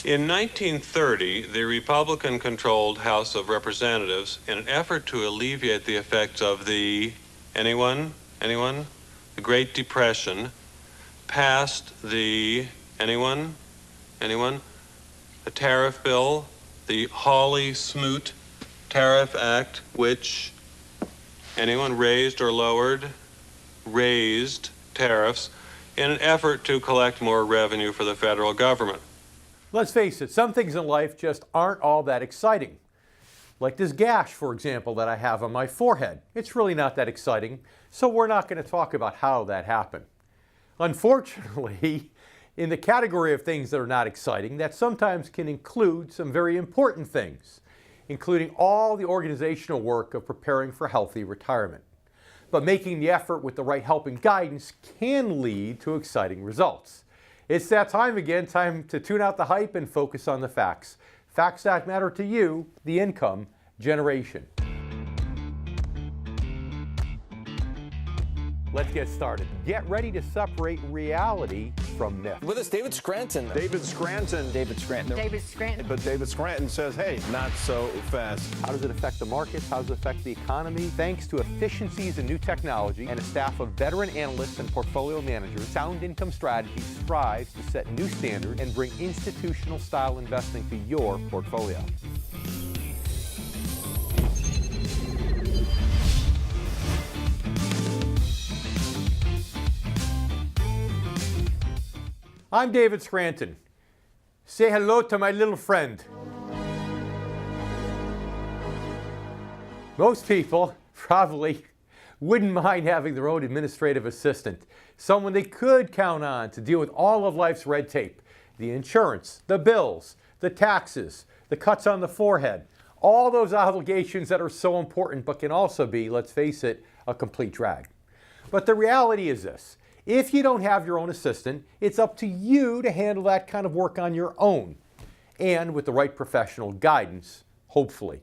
In 1930, the Republican-controlled House of Representatives, in an effort to alleviate the effects of the, anyone? The Great Depression, passed the, anyone? The tariff bill, the Hawley-Smoot Tariff Act, which, anyone, raised or lowered? Raised tariffs in an effort to collect more revenue for the federal government. Let's face it, some things in life just aren't all that exciting. Like this gash, for example, that I have on my forehead. It's really not that exciting, so we're not going to talk about how that happened. Unfortunately, in the category of things that are not exciting, that sometimes can include some very important things, including all the organizational work of preparing for healthy retirement. But making the effort with the right help and guidance can lead to exciting results. It's that time again, time to tune out the hype and focus on the facts. Facts that matter to you, the income generation. Let's get started. Get ready to separate reality from myth. With us, David Scranton. David Scranton. David Scranton. David Scranton. But David Scranton says, hey, not so fast. How does it affect the markets? How does it affect the economy? Thanks to efficiencies in new technology and a staff of veteran analysts and portfolio managers, Sound Income Strategies strives to set new standards and bring institutional style investing to your portfolio. I'm David Scranton. Say hello to my little friend. Most people probably wouldn't mind having their own administrative assistant, someone they could count on to deal with all of life's red tape, the insurance, the bills, the taxes, the cuts on the forehead, all those obligations that are so important but can also be, let's face it, a complete drag. But the reality is this. If you don't have your own assistant, it's up to you to handle that kind of work on your own, and with the right professional guidance, hopefully.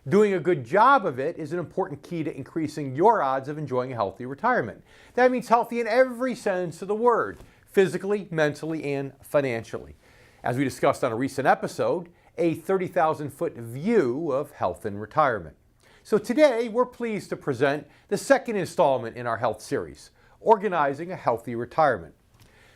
Doing a good job of it is an important key to increasing your odds of enjoying a healthy retirement. That means healthy in every sense of the word, physically, mentally, and financially. As we discussed on a recent episode, a 30,000-foot view of health and retirement. So today, we're pleased to present the second installment in our health series, Organizing a Healthy Retirement.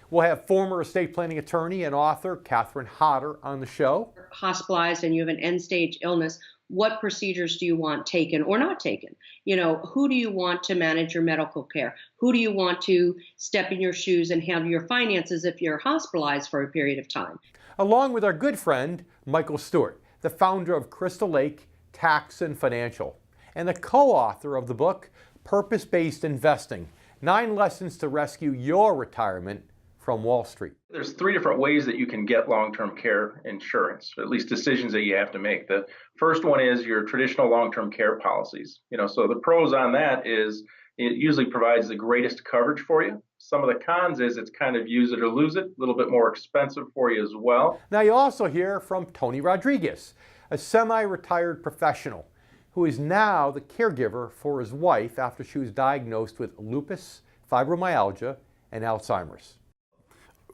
We'll have former estate planning attorney and author Catherine Hauteur on the show. Hospitalized and you have an end-stage illness, what procedures do you want taken or not taken? You know, who do you want to manage your medical care? Who do you want to step in your shoes and handle your finances if you're hospitalized for a period of time? Along with our good friend, Michael Stewart, the founder of Crystal Lake Tax and Financial, and the co-author of the book, Purpose-Based Investing, 9 Lessons to Rescue Your Retirement from Wall Street. There's 3 different ways that you can get long-term care insurance, at least decisions that you have to make. The first one is your traditional long-term care policies. So the pros on that is it usually provides the greatest coverage for you. Some of the cons is it's kind of use it or lose it, a little bit more expensive for you as well. Now you also hear from Tony Rodriguez, a semi-retired professional who is now the caregiver for his wife after she was diagnosed with lupus, fibromyalgia, and Alzheimer's.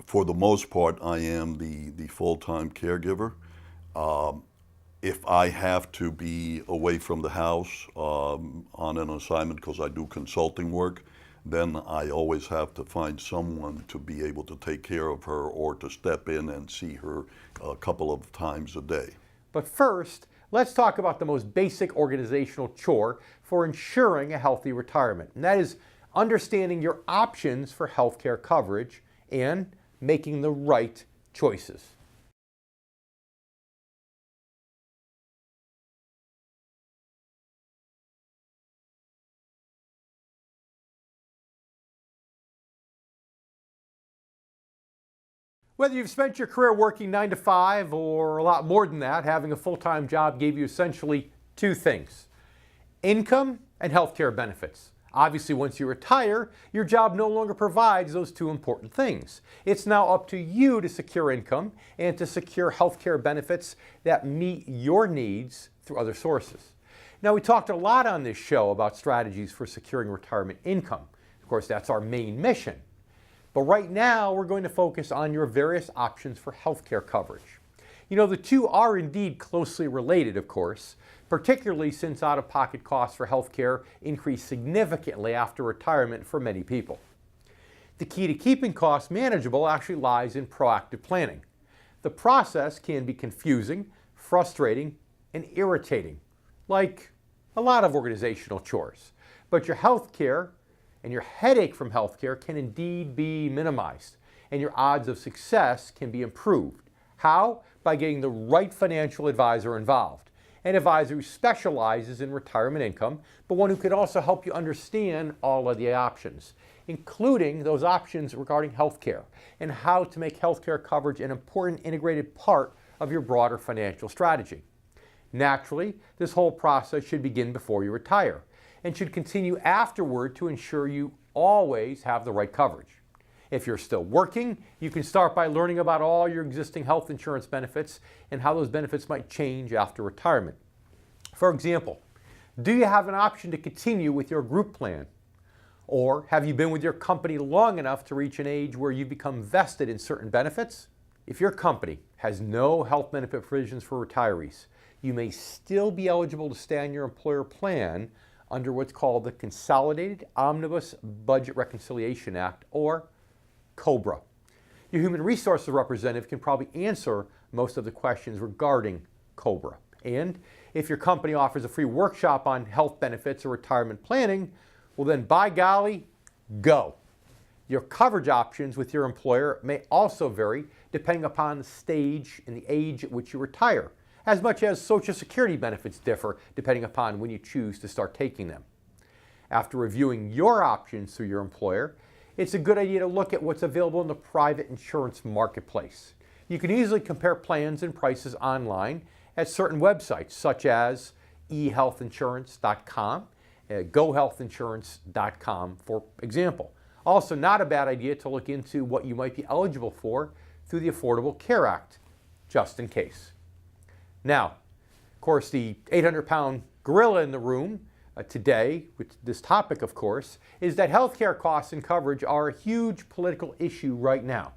For the most part, I am the full-time caregiver. If I have to be away from the house on an assignment because I do consulting work, then I always have to find someone to be able to take care of her or to step in and see her a couple of times a day. But first, let's talk about the most basic organizational chore for ensuring a healthy retirement, and that is understanding your options for healthcare coverage and making the right choices. Whether you've spent your career working 9 to 5 or a lot more than that, having a full-time job gave you essentially 2 things: income and healthcare benefits. Obviously, once you retire, your job no longer provides those 2 important things. It's now up to you to secure income and to secure healthcare benefits that meet your needs through other sources. Now, we talked a lot on this show about strategies for securing retirement income. Of course, that's our main mission. But right now, we're going to focus on your various options for healthcare coverage. You know, the two are indeed closely related, of course, particularly since out-of-pocket costs for healthcare increase significantly after retirement for many people. The key to keeping costs manageable actually lies in proactive planning. The process can be confusing, frustrating, and irritating, like a lot of organizational chores. But your healthcare and your headache from healthcare can indeed be minimized, and your odds of success can be improved. How? By getting the right financial advisor involved. An advisor who specializes in retirement income, but one who can also help you understand all of the options, including those options regarding healthcare and how to make healthcare coverage an important integrated part of your broader financial strategy. Naturally, this whole process should begin before you retire and should continue afterward to ensure you always have the right coverage. If you're still working, you can start by learning about all your existing health insurance benefits and how those benefits might change after retirement. For example, do you have an option to continue with your group plan? Or have you been with your company long enough to reach an age where you become vested in certain benefits? If your company has no health benefit provisions for retirees, you may still be eligible to stay on your employer plan under what's called the Consolidated Omnibus Budget Reconciliation Act, or COBRA. Your human resources representative can probably answer most of the questions regarding COBRA. And if your company offers a free workshop on health benefits or retirement planning, well then, by golly, go. Your coverage options with your employer may also vary depending upon the stage and the age at which you retire, as much as Social Security benefits differ depending upon when you choose to start taking them. After reviewing your options through your employer, it's a good idea to look at what's available in the private insurance marketplace. You can easily compare plans and prices online at certain websites such as ehealthinsurance.com, gohealthinsurance.com, for example. Also, not a bad idea to look into what you might be eligible for through the Affordable Care Act, just in case. Now, of course, the 800-pound gorilla in the room today, with this topic, of course, is that healthcare costs and coverage are a huge political issue right now.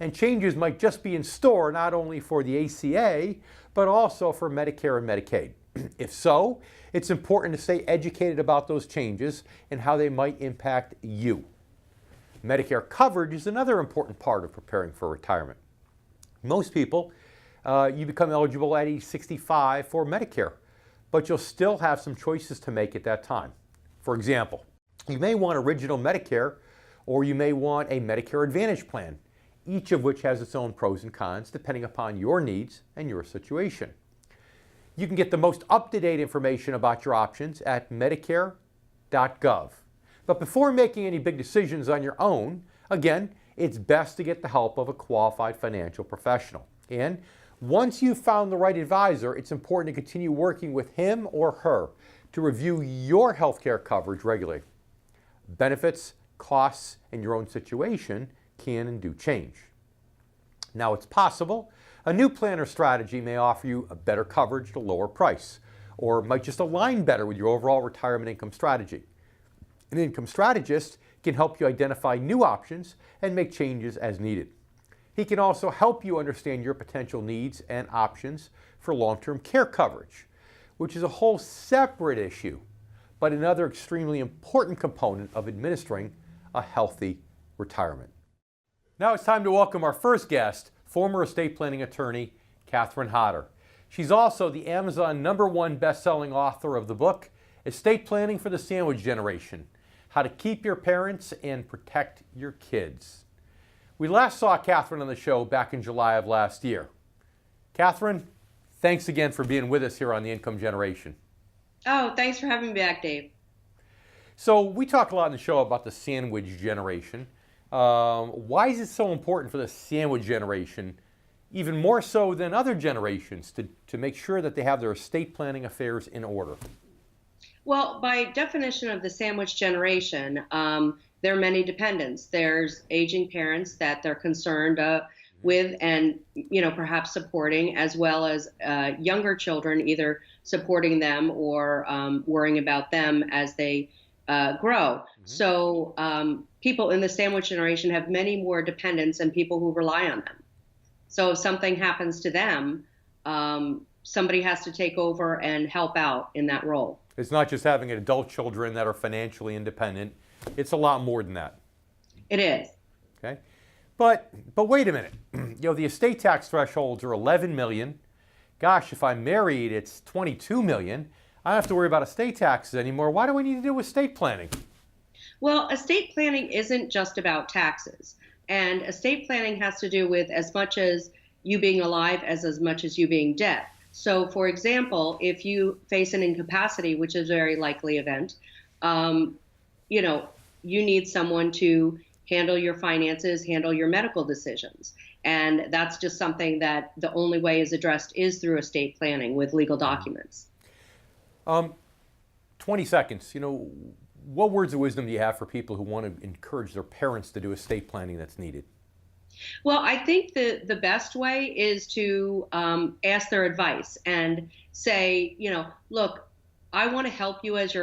And changes might just be in store not only for the ACA, but also for Medicare and Medicaid. If so, it's important to stay educated about those changes and how they might impact you. Medicare coverage is another important part of preparing for retirement. Most people, you become eligible at age 65 for Medicare, but you'll still have some choices to make at that time. For example, you may want Original Medicare, or you may want a Medicare Advantage plan, each of which has its own pros and cons depending upon your needs and your situation. You can get the most up-to-date information about your options at medicare.gov. But before making any big decisions on your own, again, it's best to get the help of a qualified financial professional. And once you've found the right advisor, it's important to continue working with him or her to review your healthcare coverage regularly. Benefits, costs, and your own situation can and do change. Now, it's possible a new plan or strategy may offer you a better coverage at a lower price, or might just align better with your overall retirement income strategy. An income strategist can help you identify new options and make changes as needed. He can also help you understand your potential needs and options for long-term care coverage, which is a whole separate issue, but another extremely important component of administering a healthy retirement. Now it's time to welcome our first guest, former estate planning attorney, Catherine Hauteur. She's also the Amazon #1 best-selling author of the book, Estate Planning for the Sandwich Generation: How to Keep Your Parents and Protect Your Kids. We last saw Catherine on the show back in July of last year. Catherine, thanks again for being with us here on The Income Generation. Oh, thanks for having me back, Dave. So we talk a lot in the show about the sandwich generation. Why is it so important for the sandwich generation, even more so than other generations, to make sure that they have their estate planning affairs in order? Well, by definition of the sandwich generation, there are many dependents. There's aging parents that they're concerned with and, perhaps supporting, as well as younger children, either supporting them or worrying about them as they grow. Mm-hmm. So people in the sandwich generation have many more dependents and people who rely on them. So if something happens to them, somebody has to take over and help out in that role. It's not just having adult children that are financially independent. It's a lot more than that. It is. Okay, but wait a minute. The estate tax thresholds are 11 million. Gosh, if I'm married, it's 22 million. I don't have to worry about estate taxes anymore. Why do we need to do estate planning? Well, estate planning isn't just about taxes. And estate planning has to do with as much as you being alive as much as you being dead. So, for example, if you face an incapacity, which is a very likely event, you need someone to handle your finances, handle your medical decisions. And that's just something that the only way is addressed is through estate planning with legal documents. 20 seconds. What words of wisdom do you have for people who want to encourage their parents to do estate planning that's needed? Well, I think the best way is to ask their advice and say, look, I want to help you as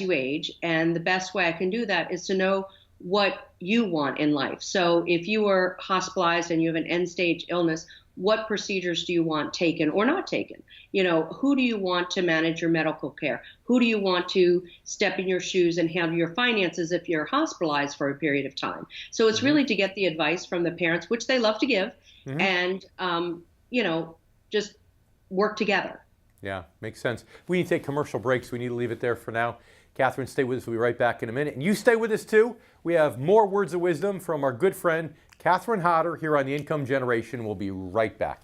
you age, and the best way I can do that is to know what you want in life. So if you are hospitalized and you have an end-stage illness, what procedures do you want taken or not taken? Who do you want to manage your medical care? Who do you want to step in your shoes and handle your finances if you're hospitalized for a period of time? So it's really to get the advice from the parents, which they love to give, and, just work together. Yeah, makes sense. We need to take commercial breaks. We need to leave it there for now. Catherine, stay with us. We'll be right back in a minute. And you stay with us too. We have more words of wisdom from our good friend, Catherine Hauteur, here on The Income Generation. We'll be right back.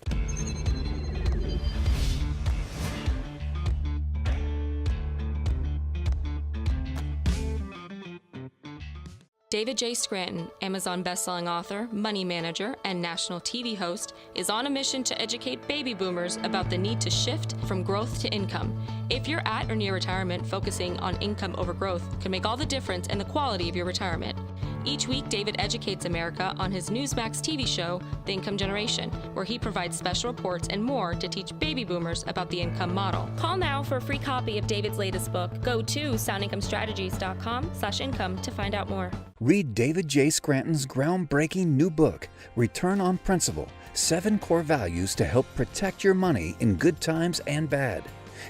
David J. Scranton, Amazon bestselling author, money manager, and national TV host, is on a mission to educate baby boomers about the need to shift from growth to income. If you're at or near retirement, focusing on income over growth can make all the difference in the quality of your retirement. Each week, David educates America on his Newsmax TV show, The Income Generation, where he provides special reports and more to teach baby boomers about the income model. Call now for a free copy of David's latest book. Go to soundincomestrategies.com/income to find out more. Read David J. Scranton's groundbreaking new book, Return on Principle, 7 Core Values to Help Protect Your Money in Good Times and Bad.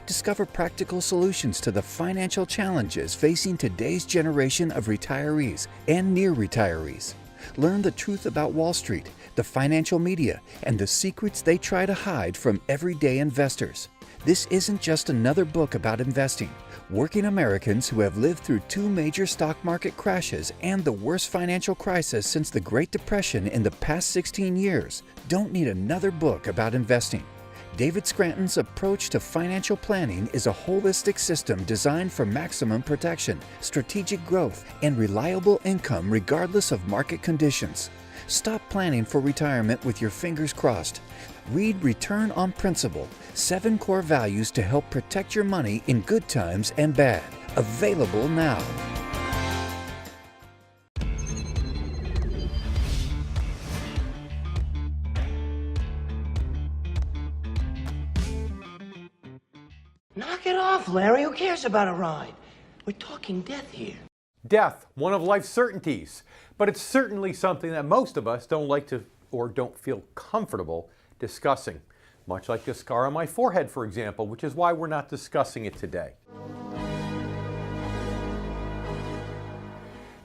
Discover practical solutions to the financial challenges facing today's generation of retirees and near retirees. Learn the truth about Wall Street, the financial media, and the secrets they try to hide from everyday investors. This isn't just another book about investing. Working Americans who have lived through 2 major stock market crashes and the worst financial crisis since the Great Depression in the past 16 years don't need another book about investing. David Scranton's approach to financial planning is a holistic system designed for maximum protection, strategic growth, and reliable income regardless of market conditions. Stop planning for retirement with your fingers crossed. Read Return on Principle, 7 Core Values to Help Protect Your Money in Good Times and Bad. Available now. Knock it off, Larry. Who cares about a ride? We're talking death here. Death, one of life's certainties, but it's certainly something that most of us don't like to or don't feel comfortable discussing. Much like the scar on my forehead, for example, which is why we're not discussing it today.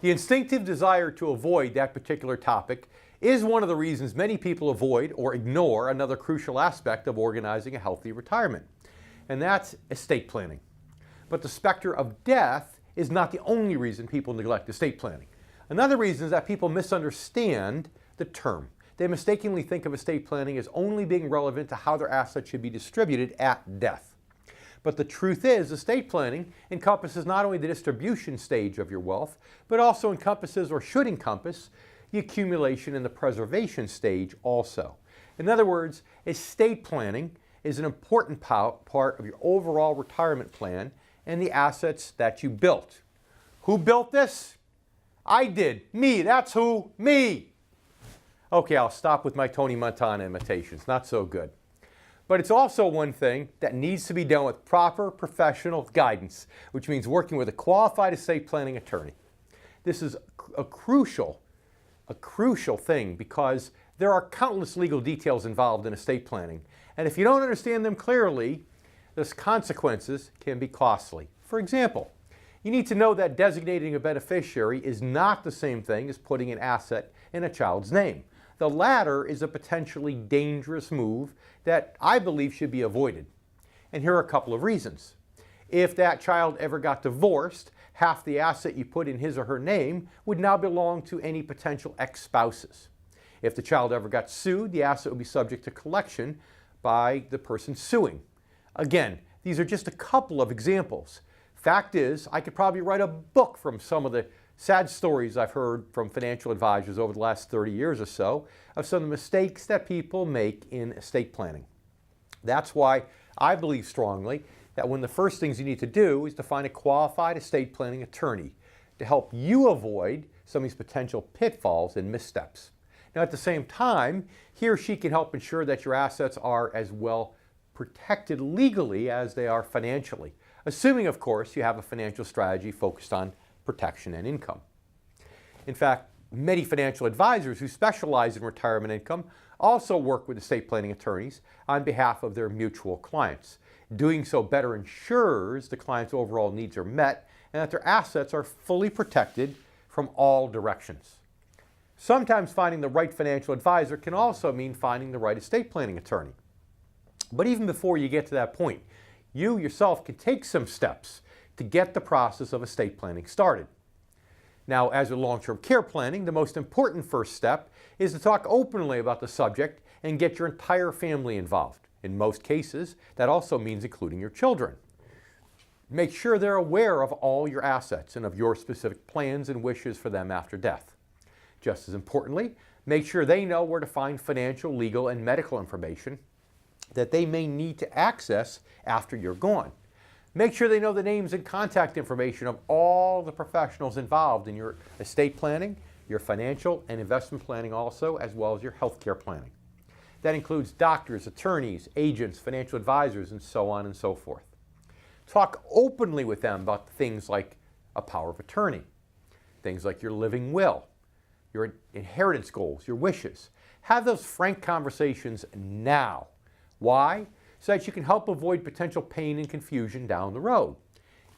The instinctive desire to avoid that particular topic is one of the reasons many people avoid or ignore another crucial aspect of organizing a healthy retirement, and that's estate planning. But the specter of death is not the only reason people neglect estate planning. Another reason is that people misunderstand the term. They mistakenly think of estate planning as only being relevant to how their assets should be distributed at death. But the truth is, estate planning encompasses not only the distribution stage of your wealth, but also encompasses, or should encompass, the accumulation and the preservation stage also. In other words, estate planning is an important part of your overall retirement plan and the assets that you built. Who built this? I did. Me. That's who. Me. Okay, I'll stop with my Tony Montana imitations. Not so good. But it's also one thing that needs to be done with proper professional guidance, which means working with a qualified estate planning attorney. This is a crucial thing because There are countless legal details involved in estate planning, and if you don't understand them clearly, the consequences can be costly. For example, you need to know that designating a beneficiary is not the same thing as putting an asset in a child's name. The latter is a potentially dangerous move that I believe should be avoided. And here are a couple of reasons. If that child ever got divorced, half the asset you put in his or her name would now belong to any potential ex-spouses. If the child ever got sued, the asset would be subject to collection by the person suing. Again, these are just a couple of examples. Fact is, I could probably write a book from some of the sad stories I've heard from financial advisors over the last 30 years or so of some of the mistakes that people make in estate planning. That's why I believe strongly that one of the first things you need to do is to find a qualified estate planning attorney to help you avoid some of these potential pitfalls and missteps. Now, at the same time, he or she can help ensure that your assets are as well protected legally as they are financially, assuming, of course, you have a financial strategy focused on protection and income. In fact, many financial advisors who specialize in retirement income also work with estate planning attorneys on behalf of their mutual clients. Doing so better ensures the client's overall needs are met and that their assets are fully protected from all directions. Sometimes finding the right financial advisor can also mean finding the right estate planning attorney. But even before you get to that point, you yourself can take some steps to get the process of estate planning started. Now, as with long-term care planning, the most important first step is to talk openly about the subject and get your entire family involved. In most cases, that also means including your children. Make sure they're aware of all your assets and of your specific plans and wishes for them after death. Just as importantly, make sure they know where to find financial, legal, and medical information that they may need to access after you're gone. Make sure they know the names and contact information of all the professionals involved in your estate planning, your financial and investment planning also, as well as your healthcare planning. That includes doctors, attorneys, agents, financial advisors, and so on and so forth. Talk openly with them about things like a power of attorney, things like your living will, your inheritance goals, your wishes. Have those frank conversations now. Why? So that you can help avoid potential pain and confusion down the road.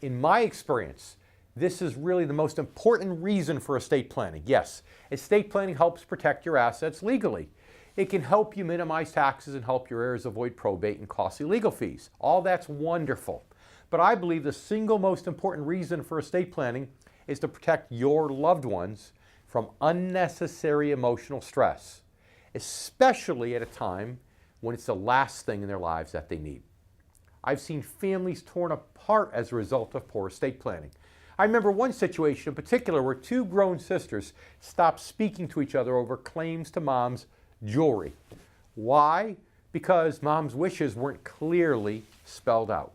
In my experience, this is really the most important reason for estate planning. Yes, estate planning helps protect your assets legally. It can help you minimize taxes and help your heirs avoid probate and costly legal fees. All that's wonderful. But I believe the single most important reason for estate planning is to protect your loved ones from unnecessary emotional stress, especially at a time when it's the last thing in their lives that they need. I've seen families torn apart as a result of poor estate planning. I remember one situation in particular where two grown sisters stopped speaking to each other over claims to mom's jewelry. Why? Because mom's wishes weren't clearly spelled out.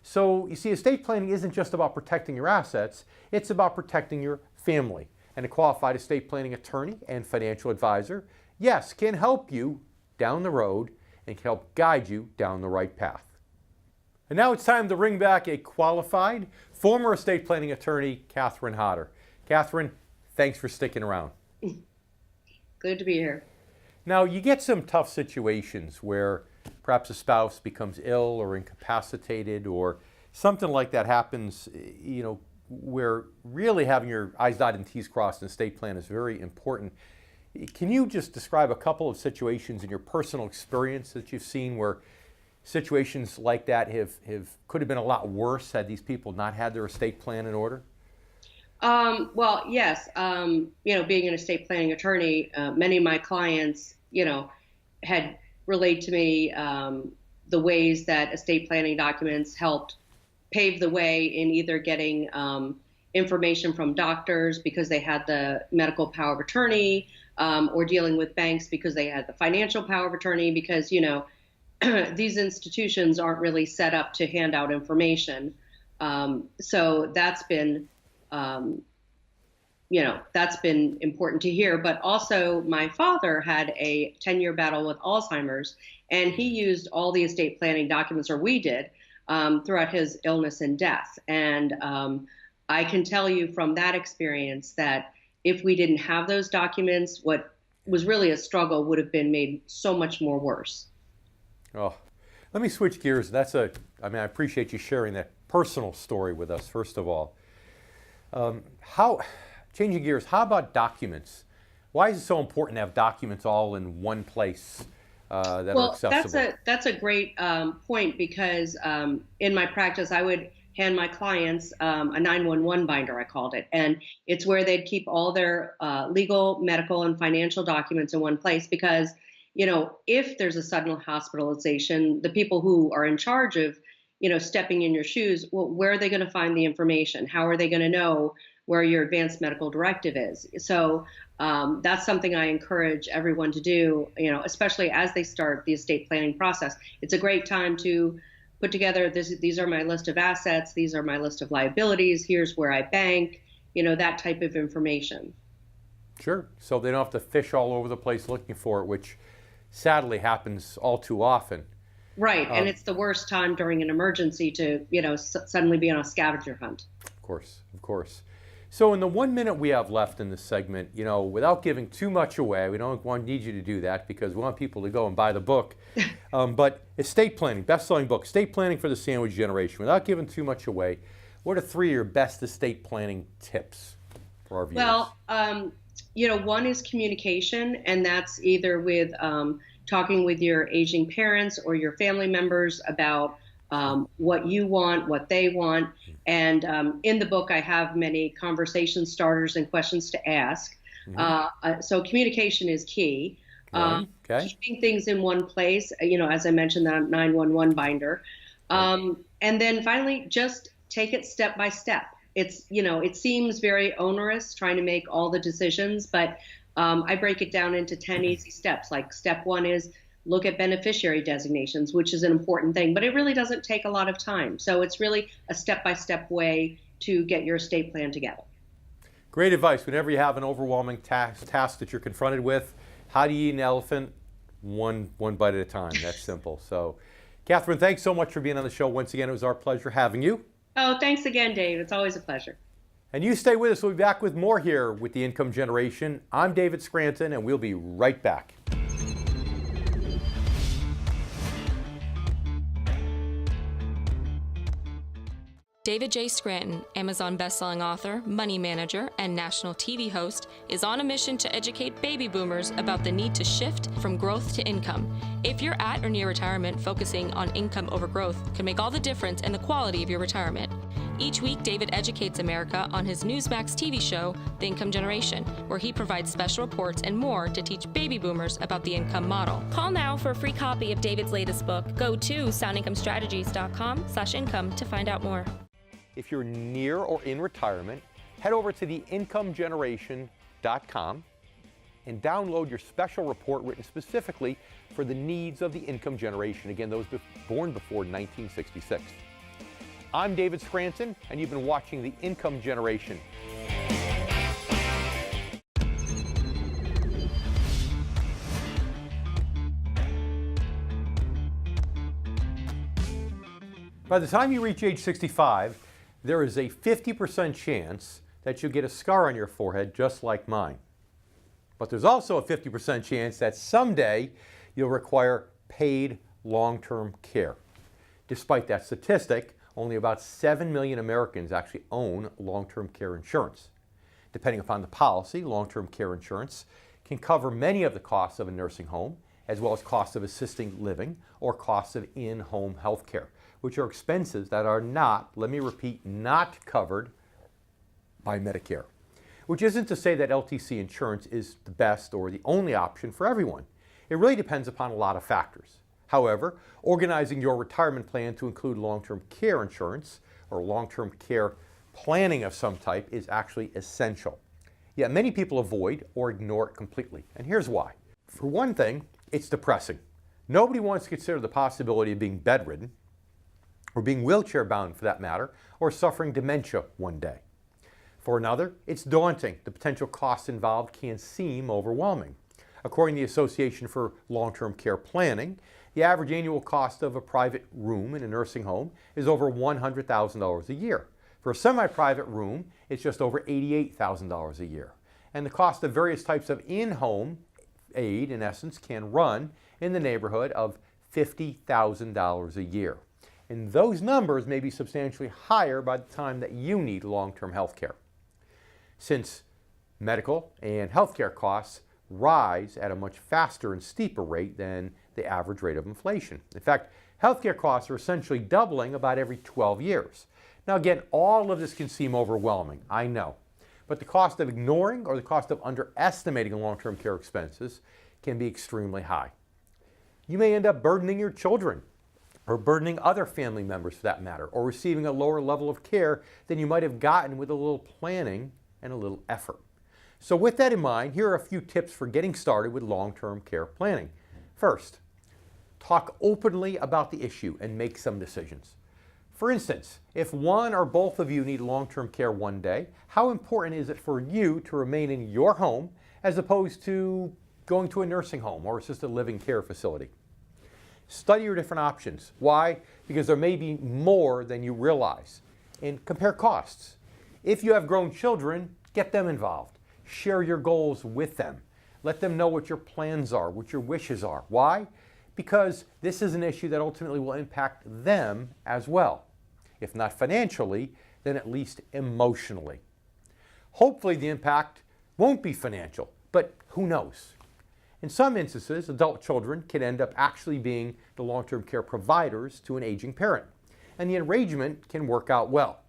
So you see, estate planning isn't just about protecting your assets, it's about protecting your family. And a qualified estate planning attorney and financial advisor, yes, can help you down the road and can help guide you down the right path. And now it's time to bring back a qualified former estate planning attorney, Catherine Hauteur. Catherine, thanks for sticking around. Good to be here. Now, you get some tough situations where perhaps a spouse becomes ill or incapacitated or something like that happens, where really having your I's dotted and T's crossed in estate plan is very important. Can you just describe a couple of situations in your personal experience that you've seen where situations like that could have been a lot worse had these people not had their estate plan in order? Well, yes. Being an estate planning attorney, many of my clients, had relayed to me the ways that estate planning documents helped pave the way in either getting information from doctors because they had the medical power of attorney, or dealing with banks because they had the financial power of attorney, because, these institutions aren't really set up to hand out information. So that's been, that's been important to hear. But also my father had a 10-year battle with Alzheimer's, and he used all the estate planning documents, or we did, throughout his illness and death. And I can tell you from that experience that if we didn't have those documents, what was really a struggle would have been made so much more worse. Oh, let me switch gears. I appreciate you sharing that personal story with us, first of all. Changing gears, how about documents? Why is it so important to have documents all in one place that are accessible? That's a great point, because in my practice, I would hand my clients a 911 binder, I called it. And it's where they'd keep all their legal, medical, and financial documents in one place, because, if there's a sudden hospitalization, the people who are in charge of, stepping in your shoes, well, where are they going to find the information? How are they going to know where your advanced medical directive is? So that's something I encourage everyone to do, especially as they start the estate planning process. It's a great time to put together, these are my list of assets, these are my list of liabilities, here's where I bank, that type of information. Sure. So they don't have to fish all over the place looking for it, which sadly happens all too often. Right. And it's the worst time during an emergency to, suddenly be on a scavenger hunt. Of course. So in the 1 minute we have left in this segment, without giving too much away, we don't need you to do that because we want people to go and buy the book. But estate planning, best-selling book, Estate Planning for the Sandwich Generation. Without giving too much away, what are 3 of your best estate planning tips for our viewers? Well, one is communication, and that's either with talking with your aging parents or your family members about what you want, what they want. And in the book, I have many conversation starters and questions to ask. So communication is key. Keeping things in one place, as I mentioned, that 911 binder. And then finally, just take it step by step. It's, it seems very onerous trying to make all the decisions, but I break it down into 10 easy steps. Like step 1 is look at beneficiary designations, which is an important thing, but it really doesn't take a lot of time. So it's really a step-by-step way to get your estate plan together. Great advice. Whenever you have an overwhelming task that you're confronted with, how do you eat an elephant? One bite at a time. That's simple. So, Catherine, thanks so much for being on the show. Once again, it was our pleasure having you. Oh, thanks again, Dave. It's always a pleasure. And you stay with us. We'll be back with more here with the Income Generation. I'm David Scranton, and we'll be right back. David J. Scranton, Amazon bestselling author, money manager, and national TV host, is on a mission to educate baby boomers about the need to shift from growth to income. If you're at or near retirement, focusing on income over growth can make all the difference in the quality of your retirement. Each week, David educates America on his Newsmax TV show, The Income Generation, where he provides special reports and more to teach baby boomers about the income model. Call now for a free copy of David's latest book. Go to soundincomestrategies.com/income to find out more. If you're near or in retirement, head over to theincomegeneration.com and download your special report written specifically for the needs of the income generation. Again, those born before 1966. I'm David Scranton, and you've been watching The Income Generation. By the time you reach age 65, there is a 50% chance that you'll get a scar on your forehead just like mine. But there's also a 50% chance that someday you'll require paid long-term care. Despite that statistic, only about 7 million Americans actually own long-term care insurance. Depending upon the policy, long-term care insurance can cover many of the costs of a nursing home, as well as costs of assisted living or costs of in-home health care, which are expenses that are not, let me repeat, not covered by Medicare. Which isn't to say that LTC insurance is the best or the only option for everyone. It really depends upon a lot of factors. However, organizing your retirement plan to include long-term care insurance or long-term care planning of some type is actually essential. Yet many people avoid or ignore it completely. And here's why. For one thing, it's depressing. Nobody wants to consider the possibility of being bedridden, or being wheelchair bound for that matter, or suffering dementia one day. For another, it's daunting. The potential costs involved can seem overwhelming. According to the Association for Long-Term Care Planning, the average annual cost of a private room in a nursing home is over $100,000 a year. For a semi-private room, it's just over $88,000 a year. And the cost of various types of in-home aid, in essence, can run in the neighborhood of $50,000 a year. And those numbers may be substantially higher by the time that you need long-term health care. Since medical and healthcare costs rise at a much faster and steeper rate than the average rate of inflation. In fact, healthcare costs are essentially doubling about every 12 years. Now again, all of this can seem overwhelming, I know, but the cost of ignoring or the cost of underestimating long-term care expenses can be extremely high. You may end up burdening your children or burdening other family members for that matter, or receiving a lower level of care than you might have gotten with a little planning and a little effort. So with that in mind, here are a few tips for getting started with long-term care planning. First, talk openly about the issue and make some decisions. For instance, if one or both of you need long-term care one day, how important is it for you to remain in your home as opposed to going to a nursing home or assisted living care facility? Study your different options. Why? Because there may be more than you realize. And compare costs. If you have grown children, get them involved. Share your goals with them. Let them know what your plans are, what your wishes are. Why? Because this is an issue that ultimately will impact them as well. If not financially, then at least emotionally. Hopefully the impact won't be financial, but who knows? In some instances, adult children can end up actually being the long-term care providers to an aging parent, and the arrangement can work out well.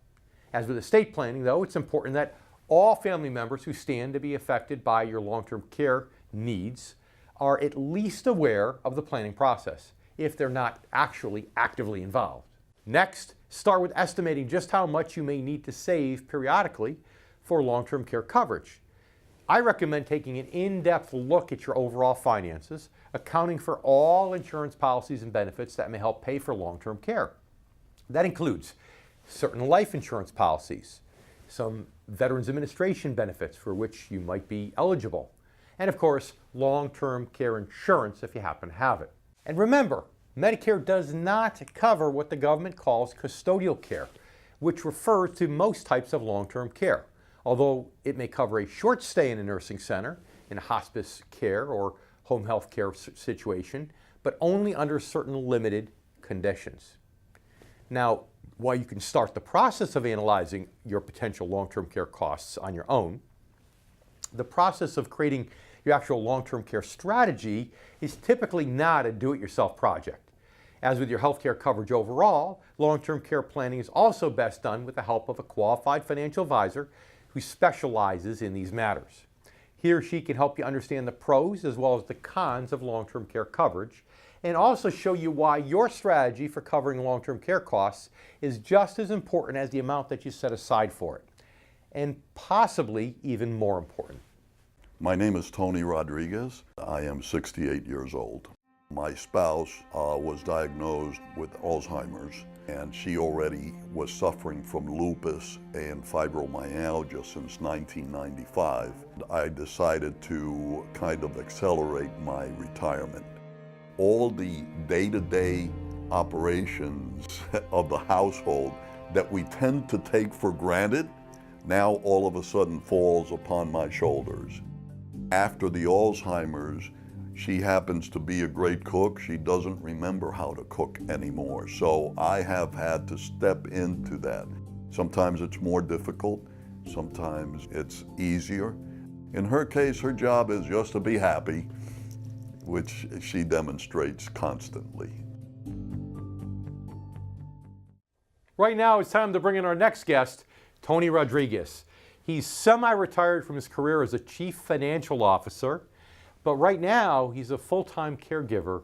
As with estate planning, though, it's important that all family members who stand to be affected by your long-term care needs are at least aware of the planning process, if they're not actually actively involved. Next, start with estimating just how much you may need to save periodically for long-term care coverage. I recommend taking an in-depth look at your overall finances, accounting for all insurance policies and benefits that may help pay for long-term care. That includes certain life insurance policies, some Veterans Administration benefits for which you might be eligible, and of course, long-term care insurance if you happen to have it. And remember, Medicare does not cover what the government calls custodial care, which refers to most types of long-term care. Although it may cover a short stay in a nursing center, in a hospice care or home health care situation, but only under certain limited conditions. Now, while you can start the process of analyzing your potential long-term care costs on your own, the process of creating your actual long-term care strategy is typically not a do-it-yourself project. As with your healthcare coverage overall, long-term care planning is also best done with the help of a qualified financial advisor who specializes in these matters. He or she can help you understand the pros as well as the cons of long-term care coverage, and also show you why your strategy for covering long-term care costs is just as important as the amount that you set aside for it, and possibly even more important. My name is Tony Rodriguez. I am 68 years old. My spouse was diagnosed with Alzheimer's, and she already was suffering from lupus and fibromyalgia since 1995. I decided to kind of accelerate my retirement. All the day-to-day operations of the household that we tend to take for granted now all of a sudden falls upon my shoulders. After the Alzheimer's, she happens to be a great cook. She doesn't remember how to cook anymore. So I have had to step into that. Sometimes it's more difficult, sometimes it's easier. In her case, her job is just to be happy, which she demonstrates constantly. Right now, it's time to bring in our next guest, Tony Rodriguez. He's semi-retired from his career as a chief financial officer, but right now he's a full-time caregiver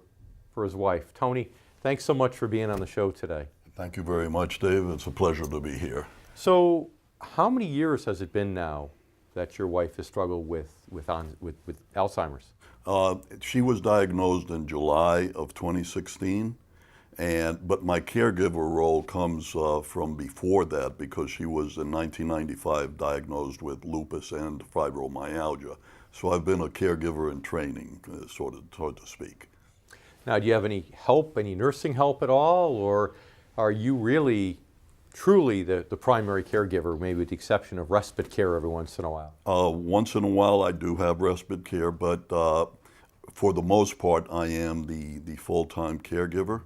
for his wife. Tony, thanks so much for being on the show today. Thank you very much, Dave. It's a pleasure to be here. So, how many years has it been now that your wife has struggled with Alzheimer's? She was diagnosed in July of 2016. But my caregiver role comes from before that, because she was in 1995 diagnosed with lupus and fibromyalgia. So I've been a caregiver in training, so to speak. Now, do you have any help, any nursing help at all, or are you really, truly the primary caregiver, maybe with the exception of respite care every once in a while? Once in a while I do have respite care, but for the most part, I am the full-time caregiver.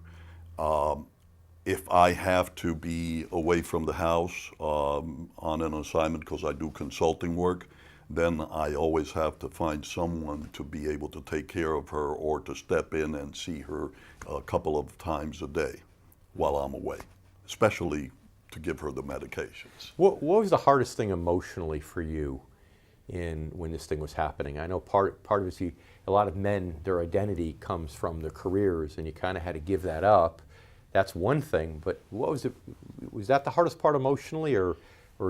If I have to be away from the house on an assignment because I do consulting work, then I always have to find someone to be able to take care of her or to step in and see her a couple of times a day while I'm away, especially to give her the medications. What was the hardest thing emotionally for you when this thing was happening? I know part of it is a lot of men, their identity comes from their careers, and you kind of had to give that up. That's one thing, but what was it? Was that the hardest part emotionally, or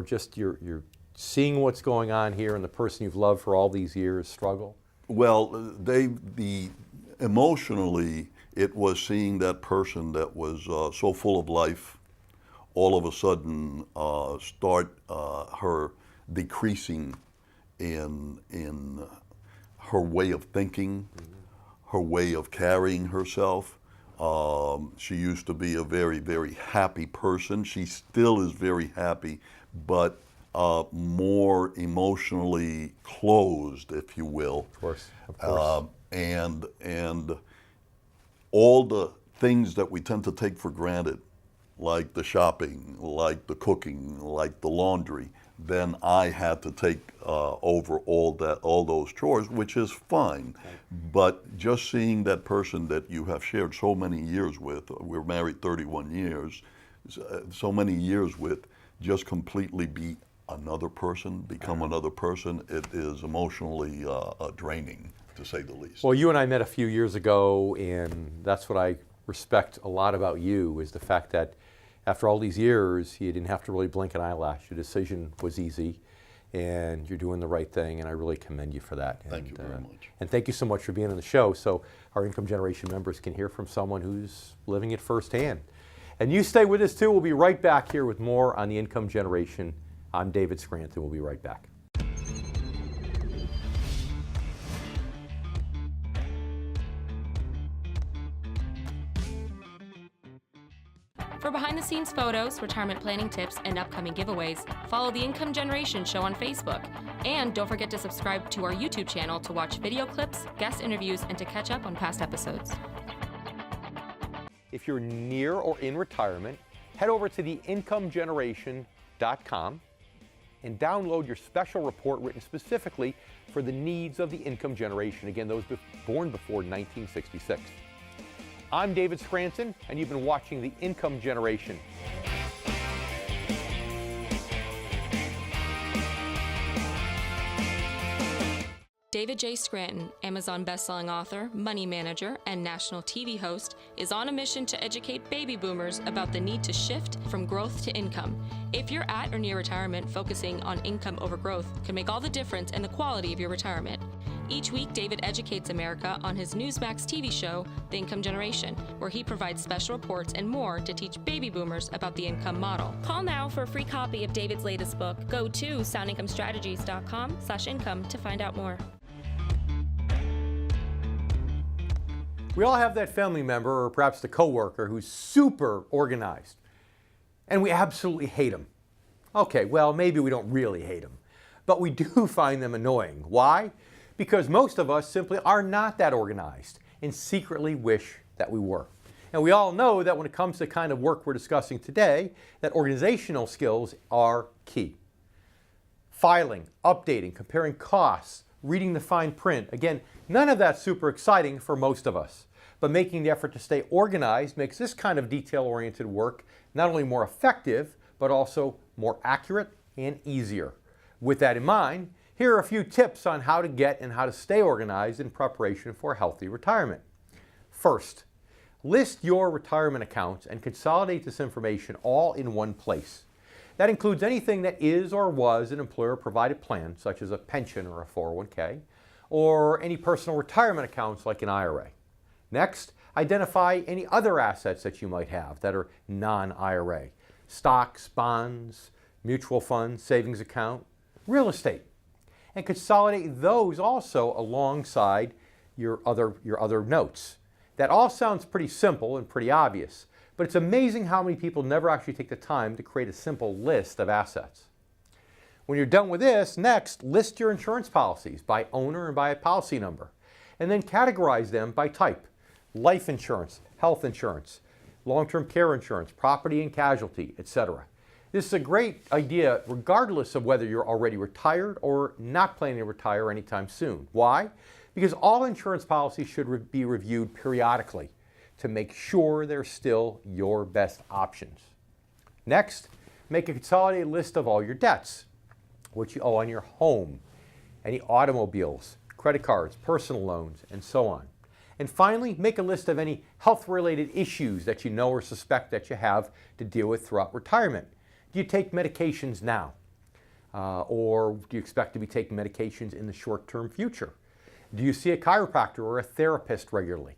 just you're seeing what's going on here and the person you've loved for all these years struggle? Well, emotionally, it was seeing that person that was so full of life all of a sudden start her decreasing in her way of thinking, her way of carrying herself. She used to be a very, very happy person. She still is very happy, but more emotionally closed, if you will. Of course. And all the things that we tend to take for granted, like the shopping, like the cooking, like the laundry, then I had to take over all those chores, which is fine. But just seeing that person that you have shared so many years with, we're married 31 years, so many years with, just completely be another person, become another person, it is emotionally draining, to say the least. Well, you and I met a few years ago, and that's what I respect a lot about you, is the fact that after all these years, you didn't have to really blink an eyelash. Your decision was easy, and you're doing the right thing, and I really commend you for that. Thank you very much. And thank you so much for being on the show, so our Income Generation members can hear from someone who's living it firsthand. And you stay with us too. We'll be right back here with more on the Income Generation. I'm David Scranton. We'll be right back. For behind-the-scenes photos, retirement planning tips, and upcoming giveaways, follow the Income Generation Show on Facebook. And don't forget to subscribe to our YouTube channel to watch video clips, guest interviews, and to catch up on past episodes. If you're near or in retirement, head over to theincomegeneration.com and download your special report written specifically for the needs of the income generation, again, those born before 1966. I'm David Scranton, and you've been watching The Income Generation. David J. Scranton, Amazon bestselling author, money manager, and national TV host, is on a mission to educate baby boomers about the need to shift from growth to income. If you're at or near retirement, focusing on income over growth can make all the difference in the quality of your retirement. Each week, David educates America on his Newsmax TV show, The Income Generation, where he provides special reports and more to teach baby boomers about the income model. Call now for a free copy of David's latest book. Go to soundincomestrategies.com/income to find out more. We all have that family member or perhaps the coworker who's super organized, and we absolutely hate them. Okay, well, maybe we don't really hate them, but we do find them annoying. Why? Because most of us simply are not that organized and secretly wish that we were. And we all know that when it comes to the kind of work we're discussing today, that organizational skills are key. Filing, updating, comparing costs, reading the fine print. Again, none of that's super exciting for most of us. But making the effort to stay organized makes this kind of detail-oriented work not only more effective, but also more accurate and easier. With that in mind, here are a few tips on how to get and how to stay organized in preparation for a healthy retirement. First, list your retirement accounts and consolidate this information all in one place. That includes anything that is or was an employer-provided plan, such as a pension or a 401k, or any personal retirement accounts like an IRA. Next, identify any other assets that you might have that are non-IRA. Stocks, bonds, mutual funds, savings account, real estate. And consolidate those also alongside your other notes. That all sounds pretty simple and pretty obvious, but it's amazing how many people never actually take the time to create a simple list of assets. When you're done with this, next, list your insurance policies by owner and by a policy number. and then categorize them by type: life insurance, health insurance, long-term care insurance, property and casualty, etc. This is a great idea regardless of whether you're already retired or not planning to retire anytime soon. Why? Because all insurance policies should be reviewed periodically to make sure they're still your best options. Next, make a consolidated list of all your debts, what you owe on your home, any automobiles, credit cards, personal loans, and so on. And finally, make a list of any health-related issues that you know or suspect that you have to deal with throughout retirement. Do you take medications now? Or do you expect to be taking medications in the short-term future? Do you see a chiropractor or a therapist regularly?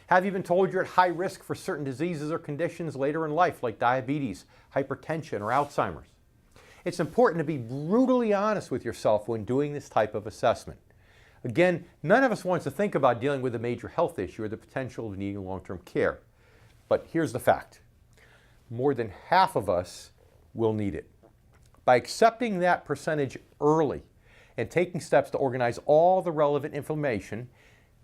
Have you been told you're at high risk for certain diseases or conditions later in life, like diabetes, hypertension, or Alzheimer's? It's important to be brutally honest with yourself when doing this type of assessment. Again, none of us wants to think about dealing with a major health issue or the potential of needing long-term care. But here's the fact: more than half of us will need it. By accepting that percentage early and taking steps to organize all the relevant information,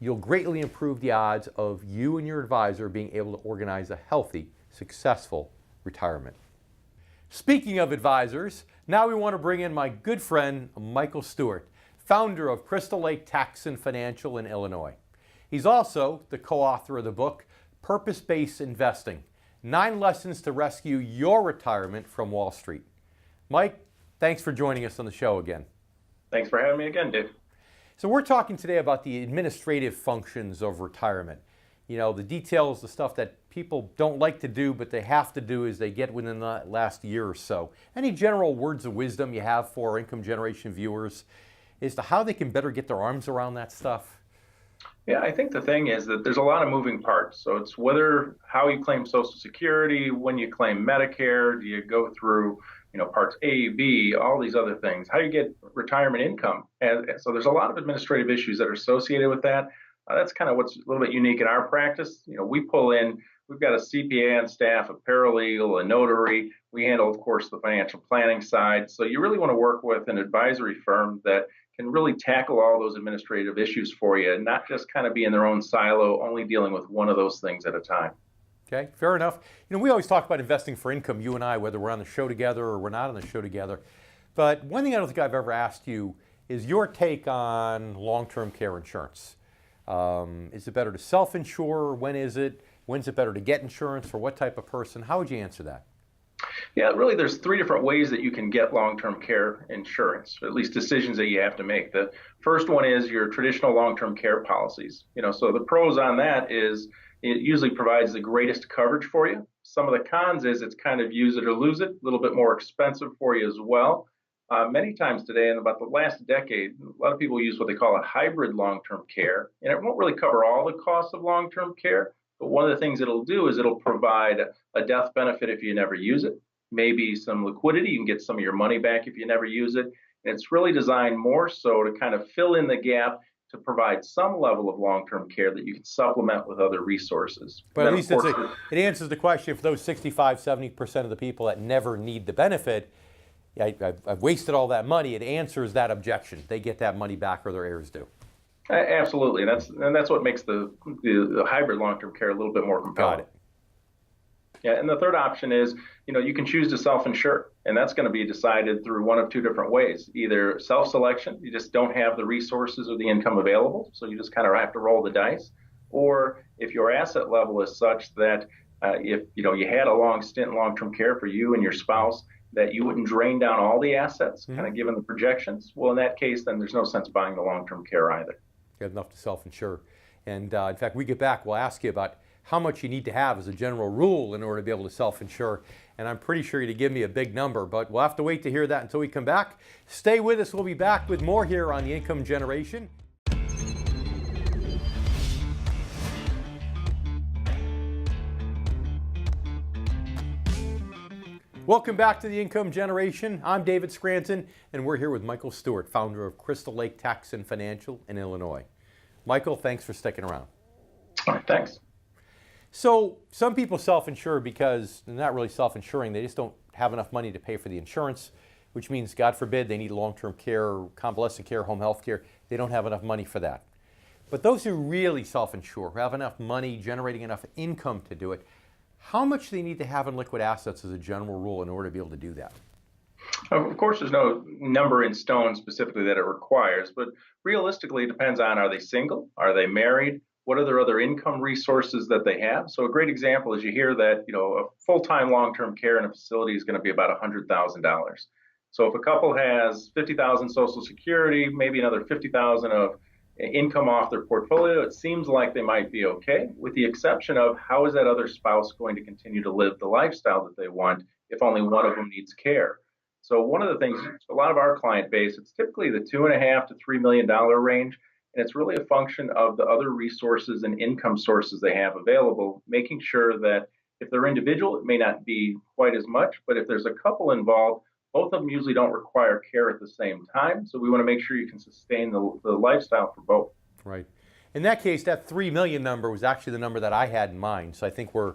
you'll greatly improve the odds of you and your advisor being able to organize a healthy, successful retirement. Speaking of advisors, now we want to bring in my good friend, Michael Stewart, founder of Crystal Lake Tax and Financial in Illinois. He's also the co-author of the book, Purpose-Based Investing: 9 Lessons to Rescue Your Retirement from Wall Street. Mike, thanks for joining us on the show again. Thanks for having me again, Dave. So we're talking today about the administrative functions of retirement. You know, the details, the stuff that people don't like to do, but they have to do as they get within the last year or so. Any general words of wisdom you have for our income generation viewers as to how they can better get their arms around that stuff? Yeah, I think the thing is that there's a lot of moving parts. So it's how you claim Social Security, when you claim Medicare, do you go through, parts A, B, all these other things, how you get retirement income. And so there's a lot of administrative issues that are associated with that. That's kind of what's a little bit unique in our practice. We've got a CPA on staff, a paralegal, a notary. We handle, of course, the financial planning side. So you really want to work with an advisory firm that can really tackle all those administrative issues for you and not just kind of be in their own silo, only dealing with one of those things at a time. Okay, fair enough. We always talk about investing for income, you and I, whether we're on the show together or we're not on the show together. But one thing I don't think I've ever asked you is your take on long-term care insurance. Is it better to self-insure? When is it? When's it better to get insurance? For what type of person? How would you answer that? Yeah, really, there's 3 different ways that you can get long-term care insurance, or at least decisions that you have to make. The first one is your traditional long-term care policies. So the pros on that is it usually provides the greatest coverage for you. Some of the cons is it's kind of use it or lose it, a little bit more expensive for you as well. Many times today, in about the last decade, a lot of people use what they call a hybrid long-term care, and it won't really cover all the costs of long-term care. But one of the things it'll do is it'll provide a death benefit if you never use it, maybe some liquidity. You can get some of your money back if you never use it. And it's really designed more so to kind of fill in the gap to provide some level of long-term care that you can supplement with other resources. But at least it answers the question for those 65-70% of the people that never need the benefit. I've wasted all that money. It answers that objection. They get that money back or their heirs do. Absolutely, and that's what makes the hybrid long-term care a little bit more compelling. Got it. Yeah, and the third option is, you can choose to self-insure, and that's going to be decided through one of 2 different ways. Either self-selection, you just don't have the resources or the income available, so you just kind of have to roll the dice, or if your asset level is such that if you had a long stint in long-term care for you and your spouse, that you wouldn't drain down all the assets, kind of given the projections. Well, in that case, then there's no sense buying the long-term care either. You have enough to self-insure. And in fact, we get back, we'll ask you about how much you need to have as a general rule in order to be able to self-insure. And I'm pretty sure you're going to give me a big number, but we'll have to wait to hear that until we come back. Stay with us. We'll be back with more here on The Income Generation. Welcome back to The Income Generation. I'm David Scranton, and we're here with Michael Stewart, founder of Crystal Lake Tax and Financial in Illinois. Michael, thanks for sticking around. All right, thanks. So some people self-insure because they're not really self-insuring. They just don't have enough money to pay for the insurance, which means, God forbid, they need long-term care, convalescent care, home health care. They don't have enough money for that. But those who really self-insure, who have enough money, generating enough income to do it, how much do they need to have in liquid assets as a general rule in order to be able to do that? Of course, there's no number in stone specifically that it requires, but realistically, it depends on, are they single? Are they married? What are their other income resources that they have? So a great example is you hear that, a full-time long-term care in a facility is going to be about $100,000. So if a couple has $50,000 Social Security, maybe another $50,000 of income off their portfolio, it seems like they might be okay, with the exception of how is that other spouse going to continue to live the lifestyle that they want if only one of them needs care. So one of the things, a lot of our client base, it's typically the $2.5 to $3 million range, and it's really a function of the other resources and income sources they have available, making sure that if they're individual, it may not be quite as much, but if there's a couple involved, both of them usually don't require care at the same time. So we want to make sure you can sustain the lifestyle for both. Right. In that case, that 3 million number was actually the number that I had in mind. So I think we're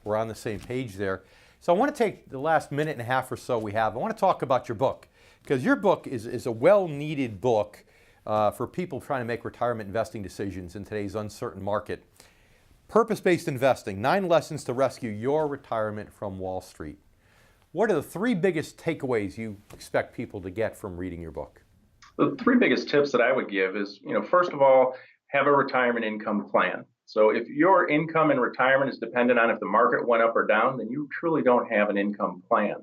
on the same page there. So I want to take the last minute and a half or so we have. I want to talk about your book, because your book is a well-needed book for people trying to make retirement investing decisions in today's uncertain market. Purpose-based investing, 9 lessons to rescue your retirement from Wall Street. What are the 3 biggest takeaways you expect people to get from reading your book? The 3 biggest tips that I would give is, first of all, have a retirement income plan. So if your income in retirement is dependent on if the market went up or down, then you truly don't have an income plan.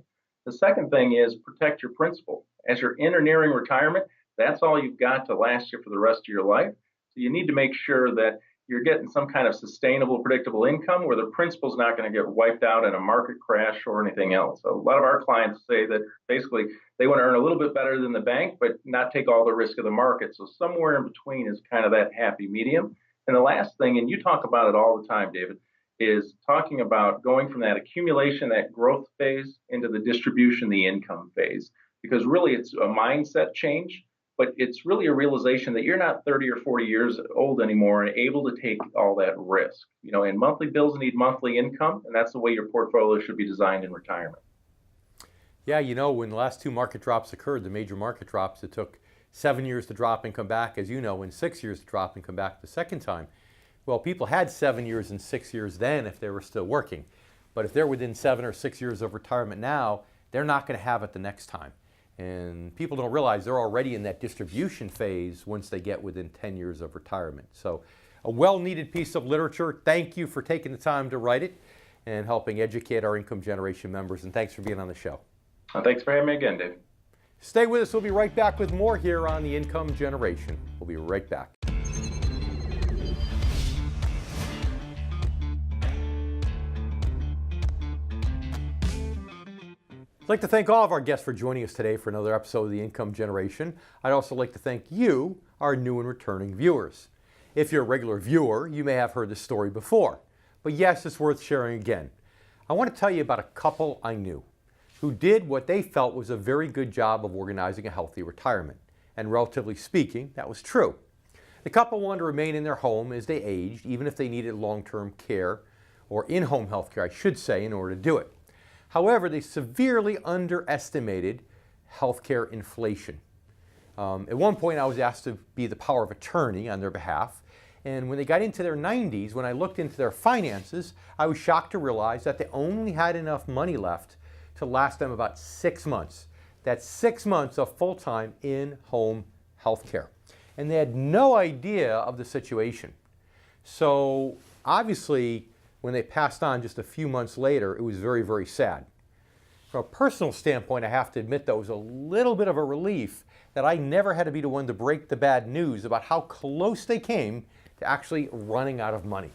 The second thing is protect your principal. As you're in or nearing retirement, that's all you've got to last you for the rest of your life. So you need to make sure that you're getting some kind of sustainable, predictable income where the principal's not going to get wiped out in a market crash or anything else. So a lot of our clients say that basically they want to earn a little bit better than the bank, but not take all the risk of the market. So somewhere in between is kind of that happy medium. And the last thing, and you talk about it all the time, David, is talking about going from that accumulation, that growth phase, into the distribution, the income phase. Because really it's a mindset change, but it's really a realization that you're not 30 or 40 years old anymore and able to take all that risk. And monthly bills need monthly income, and that's the way your portfolio should be designed in retirement. Yeah, when the last 2 market drops occurred, the major market drops, it took 7 years to drop and come back, as you know, and 6 years to drop and come back the second time. Well, people had 7 years and 6 years then if they were still working. But if they're within 7 or 6 years of retirement now, they're not going to have it the next time. And people don't realize they're already in that distribution phase once they get within 10 years of retirement. So a well-needed piece of literature. Thank you for taking the time to write it and helping educate our income generation members. And thanks for being on the show. Thanks for having me again, Dave. Stay with us. We'll be right back with more here on The Income Generation. We'll be right back. I'd like to thank all of our guests for joining us today for another episode of The Income Generation. I'd also like to thank you, our new and returning viewers. If you're a regular viewer, you may have heard this story before. But yes, it's worth sharing again. I want to tell you about a couple I knew who did what they felt was a very good job of organizing a healthy retirement. And relatively speaking, that was true. The couple wanted to remain in their home as they aged, even if they needed long-term care, or in-home health care, I should say, in order to do it. However, they severely underestimated healthcare inflation. At one point, I was asked to be the power of attorney on their behalf. And when they got into their 90s, when I looked into their finances, I was shocked to realize that they only had enough money left to last them about 6 months. That's 6 months of full-time in-home health care. And they had no idea of the situation. So obviously, when they passed on just a few months later, it was very, very sad. From a personal standpoint, I have to admit that it was a little bit of a relief that I never had to be the one to break the bad news about how close they came to actually running out of money.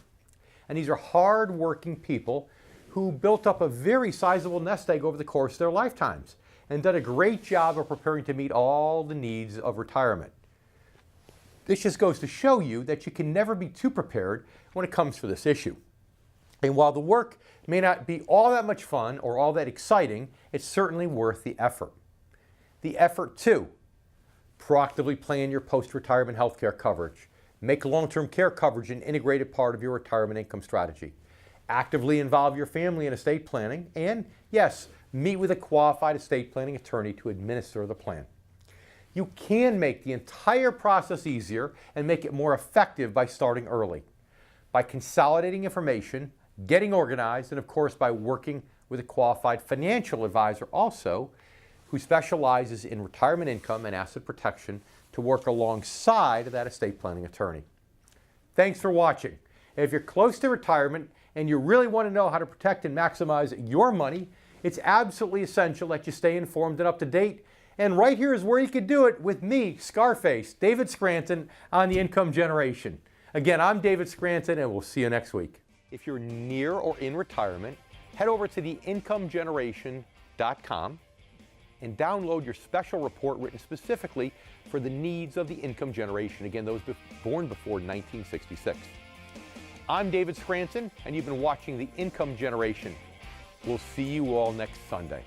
And these are hard-working people who built up a very sizable nest egg over the course of their lifetimes and did a great job of preparing to meet all the needs of retirement. This just goes to show you that you can never be too prepared when it comes to this issue. And while the work may not be all that much fun or all that exciting, it's certainly worth the effort. The effort, too. Proactively plan your post-retirement health care coverage. Make long-term care coverage an integrated part of your retirement income strategy. Actively involve your family in estate planning. And, yes, meet with a qualified estate planning attorney to administer the plan. You can make the entire process easier and make it more effective by starting early, by consolidating information, getting organized, and of course by working with a qualified financial advisor also, who specializes in retirement income and asset protection to work alongside that estate planning attorney. Thanks for watching. If you're close to retirement and you really want to know how to protect and maximize your money, it's absolutely essential that you stay informed and up to date. And right here is where you can do it with me, Scarface, David Scranton, on the Income Generation. Again, I'm David Scranton, and we'll see you next week. If you're near or in retirement, head over to theincomegeneration.com and download your special report written specifically for the needs of the income generation. Again, those born before 1966. I'm David Scranton, and you've been watching The Income Generation. We'll see you all next Sunday.